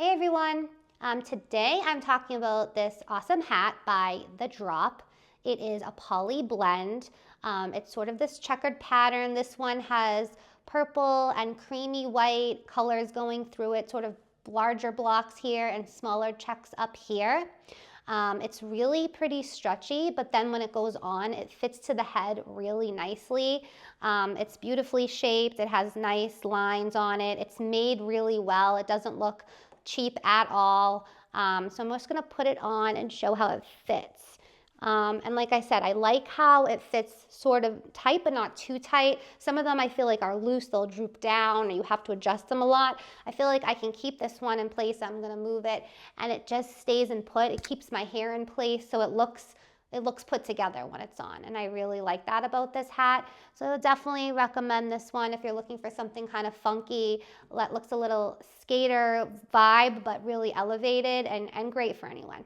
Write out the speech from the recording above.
Hey everyone, today I'm talking about this awesome hat by The Drop. It is a poly blend. It's sort of this checkered pattern. This one has purple and creamy white colors going through it, sort of larger blocks here and smaller checks up here. It's really pretty stretchy, but then when it goes on, it fits to the head really nicely. It's beautifully shaped. It has nice lines on it. It's made really well. It doesn't look cheap at all. So I'm just gonna put it on and show how it fits. And like I said, I like how it fits sort of tight, but not too tight. Some of them I feel like are loose, they'll droop down, and you have to adjust them a lot. I feel like I can keep this one in place. I'm gonna move it, and it just stays in put. It keeps my hair in place, so it looks put together when it's on, and I really like that about this hat. So I would definitely recommend this one if you're looking for something kind of funky that looks a little skater vibe, but really elevated and great for anyone.